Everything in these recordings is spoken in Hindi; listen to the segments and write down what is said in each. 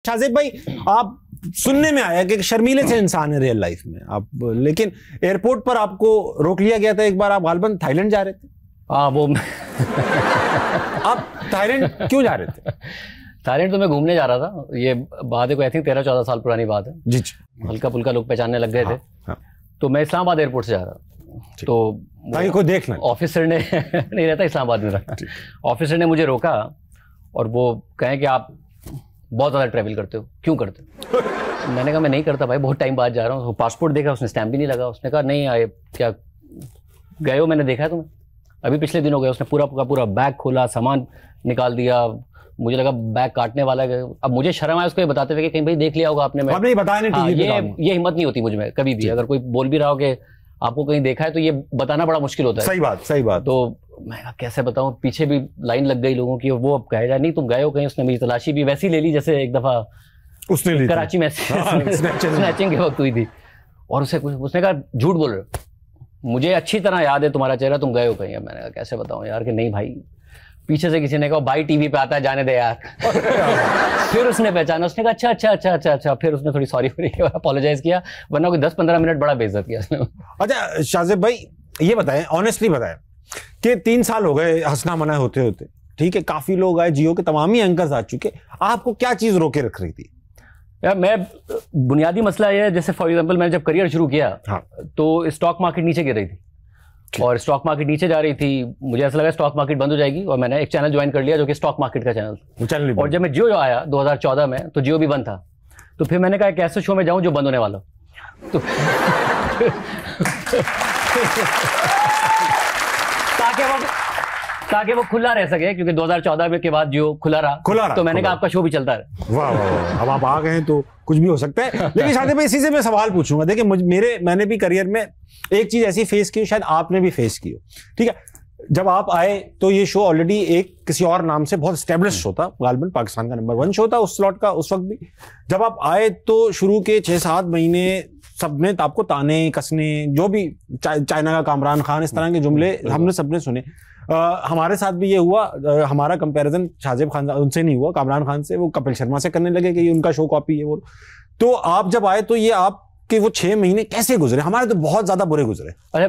शाजिब भाई, आप सुनने में आया कि शर्मीले से इंसान है रियल लाइफ में आप, लेकिन एयरपोर्ट पर आपको रोक लिया गया था एक बार, आप गालिबन थाईलैंड जा रहे थे। हाँ वो आप थाईलैंड क्यों जा रहे थे? थाईलैंड तो मैं घूमने जा रहा था। ये बात है कोई आई थिंक 13-14 साल पुरानी बात है। जी जी, हल्का फुल्का लोग पहचानने लग गए थे। हाँ। तो मैं इस्लामाबाद एयरपोर्ट से जा रहा, तो कोई देखना ऑफिसर ने नहीं रहता इस्लामाबाद में रहा, ऑफिसर ने मुझे रोका और वो कहें कि आप बहुत ज़्यादा ट्रैवल करते हो, क्यों करते हो? मैंने कहा मैं नहीं करता भाई, बहुत टाइम बाद जा रहा हूँ। पासपोर्ट देखा, उसने स्टैम्प भी नहीं लगा। उसने कहा नहीं आए क्या गए हो, मैंने देखा है तुम्हें, अभी पिछले दिन हो गए। उसने पूरा बैग खोला, सामान निकाल दिया। मुझे लगा बैग काटने वाला है। अब मुझे शर्म आया उसको ये बताते हुए कि कहीं भाई देख लिया होगा आपने। नहीं बताया नहीं, ये हिम्मत नहीं होती मुझ में कभी भी। अगर कोई बोल भी रहा हो कि आपको कहीं देखा है तो ये बताना बड़ा मुश्किल होता है। सही बात। तो मैं कैसे बताऊं, पीछे भी लाइन लग गई लोगों की। वो अब कह जाए नहीं तुम गए हो कहीं। उसने मेरी तलाशी भी वैसी ले ली जैसे एक दफा उसने ली कराची में स्नैचिंग के वक्त हुई थी। और उसने कहा झूठ बोल रहे हो, मुझे अच्छी तरह याद है तुम्हारा चेहरा, तुम गए हो कहीं। मैंने कहा कैसे बताऊं यार कि नहीं भाई। पीछे से किसी ने कहा भाई टीवी पे आता है, जाने दे यार। फिर उसने पहचाना, उसने कहा अच्छा। फिर उसने थोड़ी सॉरी अपोलोजाइज किया, वरना कोई 10-15 मिनट बड़ा बेइज्जत किया उसने। अच्छा शाजिब भाई, ये बताएं, ऑनेस्टली बताएं कि 3 साल हो गए हंसना मना होते होते, ठीक है, काफी लोग आए, जियो के तमाम ही एंकर्स आ चुके, आपको क्या चीज रोके रख रही थी? यार मैं बुनियादी मसला ये है, जैसे फॉर एग्जांपल मैंने जब करियर शुरू किया तो स्टॉक मार्केट नीचे गिर रही थी और स्टॉक मार्केट नीचे जा रही थी। मुझे ऐसा लगा स्टॉक मार्केट बंद हो जाएगी और मैंने एक चैनल ज्वाइन कर लिया जो कि स्टॉक मार्केट का चैनल। और जब मैं जियो आया 2014 में तो जियो भी बंद था। तो फिर मैंने कहा एक ऐसे शो में जाऊं जो बंद होने वाला। तो ताकि वो खुला रह सके, क्योंकि 2014 में के बाद जो खुला रहा तो मैंने कहा आपका शो भी चलता रहे। वाह, अब आप आ गए तो कुछ भी हो सकता है। लेकिन शादी भाई इसी से मैं सवाल पूछूंगा। देखिए मैंने भी करियर में एक चीज ऐसी फेस की, शायद आपने भी फेस की हो, ठीक है। जब आप आए तो ये शो ऑलरेडी एक किसी और नाम से बहुत स्टैब्लिश शो था, गालिबन पाकिस्तान का नंबर 1 शो था उस स्लॉट का, उस वक्त भी। जब आप आए तो शुरू के 6-7 महीने सबने आपको ताने कसने, जो भी चाइना का कामरान खान, इस तरह के जुमले हमने सबने सुने। हमारे साथ भी ये हुआ। हमारा कंपैरिजन शाजिब खान उनसे नहीं हुआ, कामरान खान से। वो कपिल शर्मा से करने लगे कि ये उनका शो कॉपी है वो। तो आप जब आए तो ये आपके वो 6 महीने कैसे गुजरे? हमारे तो बहुत ज्यादा बुरे गुजरे। अरे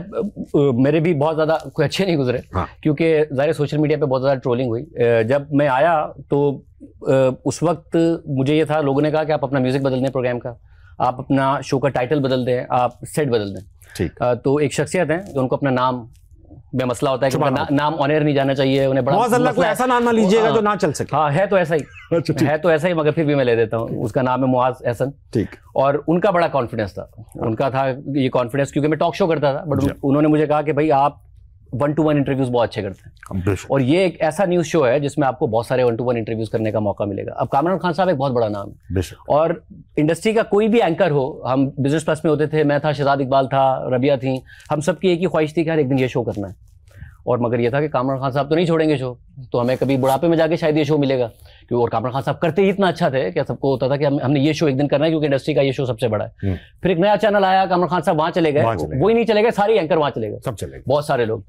मेरे भी बहुत ज्यादा कोई अच्छे नहीं गुजरे। क्योंकि ज़ाहिर सोशल मीडिया पे बहुत ज्यादा ट्रोलिंग हुई। जब मैं आया तो उस वक्त मुझे ये था, लोगों ने कहा कि आप अपना म्यूजिक बदल दें, प्रोग्राम का आप अपना शो का टाइटल बदल दें, आप सेट बदल दें। ठीक। तो एक शख्सियत है जो उनको अपना नाम में मसला होता है कि नाम ऑन एयर नहीं जाना चाहिए, उन्हें बड़ा कोई ऐसा नाम ना लीजिएगा जो ना चल सके। हाँ है तो ऐसा ही है, तो ऐसा ही, मगर फिर भी मैं ले देता हूँ। उसका नाम है मुआज एहसन। ठीक। और उनका बड़ा कॉन्फिडेंस था। उनका था ये कॉन्फिडेंस, क्योंकि मैं टॉक शो करता था, बट उन्होंने मुझे कहा कि भाई आप 1-to-1 इंटरव्यूज बहुत अच्छे करते हैं और ये एक ऐसा न्यूज शो है जिसमें आपको बहुत सारे 1-to-1 इंटरव्यूज करने का मौका मिलेगा। अब कामरान खान साहब एक बहुत बड़ा नाम है और इंडस्ट्री का कोई भी एंकर हो, हम बिजनेस प्लस में होते थे, मैं था, शहजाद इकबाल था, रबिया थी, हम सबकी एक ही ख्वाहिश थी कि हर एक दिन ये शो करना है। और मगर ये था कि कामरान खान साहब तो नहीं छोड़ेंगे शो, तो हमें कभी बुढ़ापे में जाके शायद ये शो मिलेगा। क्योंकि और कामरान खान साहब करते ही इतना अच्छा थे कि सबको होता था कि हमने ये शो एक दिन करना है, क्योंकि इंडस्ट्री का ये शो सबसे बड़ा है। फिर एक नया चैनल आया, कामरान खान साहब वहां चले गए, वही नहीं चले गए, सारे एंकर वहां चले गए, सब चले गए, बहुत सारे लोग।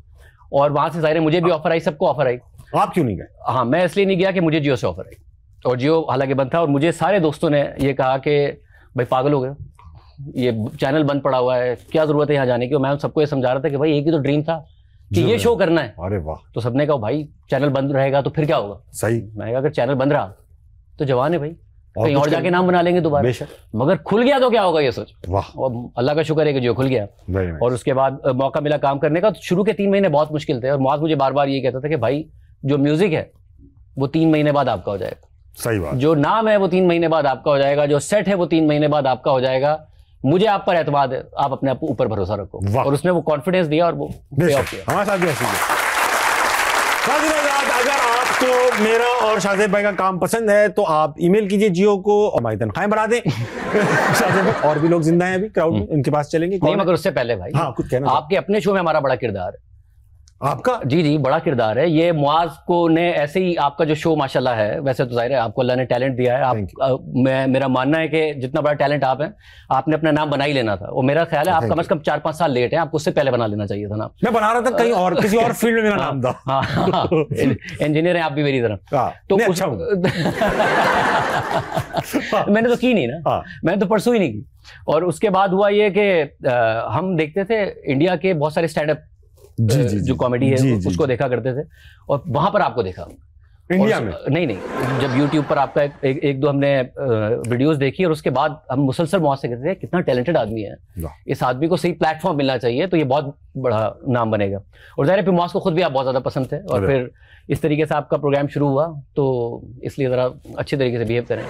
और वहां से जाहिर है मुझे भी ऑफर आई, सबको ऑफर आई। आप क्यों नहीं गए? हाँ, मैं इसलिए नहीं गया कि मुझे जियो से ऑफर आई, और जियो हालांकि बंद था। और मुझे सारे दोस्तों ने ये कहा कि भाई पागल हो गए, ये चैनल बंद पड़ा हुआ है, क्या जरूरत है यहाँ जाने की। मैं सबको ये समझा रहा था कि भाई एक ही तो ड्रीम था कि ये शो करना है। अरे वाह। तो सबने कहा भाई चैनल बंद रहेगा तो फिर क्या होगा? सही। मैं कहा अगर चैनल बंद रहा तो जवान है भाई, कहीं और जाके नाम बना लेंगे दोबारा, मगर खुल गया तो क्या होगा ये सोच। वाह। और अल्लाह का शुक्र है कि जो खुल गया। और उसके बाद मौका मिला काम करने का। तो शुरू के 3 महीने बहुत मुश्किल थे और मुआज मुझे बार बार ये कहता था कि भाई जो म्यूजिक है वो 3 महीने बाद आपका हो जाएगा। सही बात। जो नाम है वो 3 महीने बाद आपका हो जाएगा, जो सेट है वो 3 महीने बाद आपका हो जाएगा। मुझे आप पर एतमाद है, आप अपने ऊपर भरोसा रखो। और उसने वो कॉन्फिडेंस दिया और वो पे ऑफ किया। हमारे साथ भी ऐसे ही। अगर आपको मेरा और शाजिब भाई का काम पसंद है तो आप ईमेल कीजिए जियो को और हमारी तनख्वाहें बढ़ा दें। शाजिब भाई और भी लोग जिंदा हैं अभी क्राउड में, उनके पास चलेंगे। नहीं, मगर उससे पहले भाई, हाँ, कुछ कहना, आपके अपने शो में हमारा बड़ा किरदार है। आपका? जी जी, बड़ा किरदार है ये। मुआज को ने ऐसे ही, आपका जो शो माशाल्लाह है, वैसे तो जाहिर है आपको अल्लाह ने टैलेंट दिया है। मेरा मानना है कि जितना बड़ा टैलेंट आप हैं, आपने अपना नाम बना ही लेना था। और मेरा ख्याल है आप कम से कम 4-5 साल लेट हैं, आपको उससे पहले बना लेना चाहिए था ना। मैं बना रहा था कहीं और, किसी और फील्ड में मेरा नाम था। हाँ, इंजीनियर हैं आप भी मेरी तरह। तो अच्छा मैंने तो की नहीं ना, मैंने तो परसों ही नहीं की। और उसके बाद हुआ ये कि हम देखते थे इंडिया के बहुत सारे स्टैंड अप जो कॉमेडी है उसको देखा करते थे, और वहां पर आपको देखा इंडिया में। नहीं, जब YouTube पर आपका एक दो हमने वीडियोस देखी, और उसके बाद हम मुसलसल मुआज से कहते थे कितना टैलेंटेड आदमी है, इस आदमी को सही प्लेटफॉर्म मिलना चाहिए तो ये बहुत बड़ा नाम बनेगा। और ज़ाहिर है फिर मुआज को खुद भी आप बहुत ज़्यादा पसंद थे, और फिर इस तरीके से आपका प्रोग्राम शुरू हुआ, तो इसलिए ज़रा अच्छी तरीके से बिहेव करें।